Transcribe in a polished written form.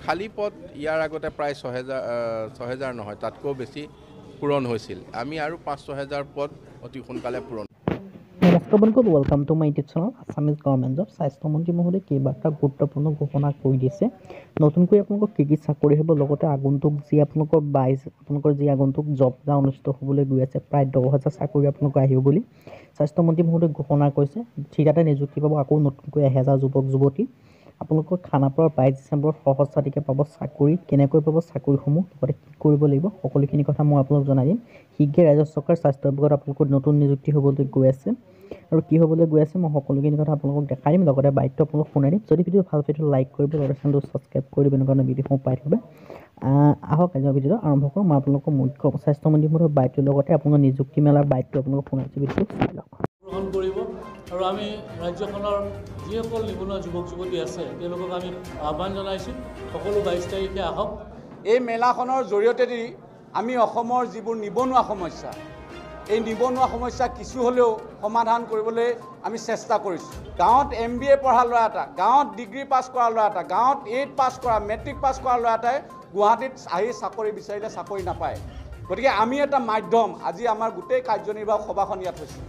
খালী পদ ইয়াৰ আগতে প্ৰায় ৬,০০০ নহয় তাতকৈ বেছি পূৰণ হৈছিল। আমি আৰু ৫-৬,০০০ পদ অতি সোনকালে পূৰণ। নমস্কাৰ বন্ধুসকল, welcome to my YouTube channel Assamese government job. স্বাস্থ্যমন্ত্ৰী মহোদয়ে কেইবাটা গুৰুত্বপূৰ্ণ ঘোষণা কৰি দিছে। নতুনকৈ আপোনালোকৰ কি চাকৰি হ'ব, লগতে আগন্তুক যি আপোনালোকৰ যি আগন্তুক জব মেলা অনুষ্ঠিত হ'বলৈ গৈ আছে, প্ৰায় ১০,০০০ চাকৰি আপোনালোকৰ আহিব বুলি স্বাস্থ্যমন্ত্ৰী মহোদয়ে ঘোষণা কৰিছে। ঠিকাতে নিযুক্তি পাব আকৌ নতুনকৈ ১,০০০ যুৱক যুৱতী। আপোনালোকৰ খানাপাৰাৰ ২২ ডিচেম্বৰত সহস্ৰাধিকে পাব চাকৰি। কেনেকৈ পাব চাকৰিসমূহ, লগতে কি কৰিব লাগিব, সকলোখিনি কথা মই আপোনালোকক জনাই দিম। শীঘ্ৰে ৰাজ্য চৰকাৰ স্বাস্থ্য বিভাগত আপোনালোকৰ নতুন নিযুক্তি হ'বলৈ গৈ আছে আৰু কি হ'বলৈ গৈ আছে মই সকলোখিনি কথা আপোনালোকক দেখাই দিম, লগতে বাক্যটো আপোনালোকক শুনাই দিম। যদি ভিডিঅ' ভাল পাইছে লাইক কৰিব, লগতে চেনেলটো ছাবস্ক্ৰাইব কৰি দিব, এনেকুৱা ভিডিঅ'সমূহ পাই থাকিব। আহক আজিৰ ভিডিঅ'টো আৰম্ভ কৰোঁ। মই আপোনালোকক মুখ্য স্বাস্থ্যমন্ত্ৰী মহোদয়ৰ বাক্যটোৰ লগতে আপোনাৰ নিযুক্তি মেলাৰ বাক্যটো আপোনালোকক শুনাইছোঁ। ভিডিঅ'টো চাই লওক। গ্ৰহণ কৰিব আৰু আমি ৰাজ্যখনৰ যিসকল নিবনুৱা যুৱক যুৱতী আছে তেওঁলোকক আমি আহ্বান জনাইছোঁ, সকলো ২২ তাৰিখে আহক। এই মেলাখনৰ জৰিয়তেদি আমি অসমৰ যিবোৰ নিবনুৱা সমস্যা, এই নিবনুৱা সমস্যা কিছু হ'লেও সমাধান কৰিবলৈ আমি চেষ্টা কৰিছোঁ। গাঁৱত MBA পঢ়া ল'ৰা এটা, গাঁৱত ডিগ্ৰী পাছ কৰা ল'ৰা এটা, গাঁৱত 8 পাছ কৰা, মেট্ৰিক পাছ কৰা ল'ৰা এটাই গুৱাহাটীত আহি চাকৰি বিচাৰিলে চাকৰি নাপায়। গতিকে আমি এটা মাধ্যম, আজি আমাৰ গোটেই কাৰ্যনিৰ্বাহক সভাখন ইয়াত হৈছে।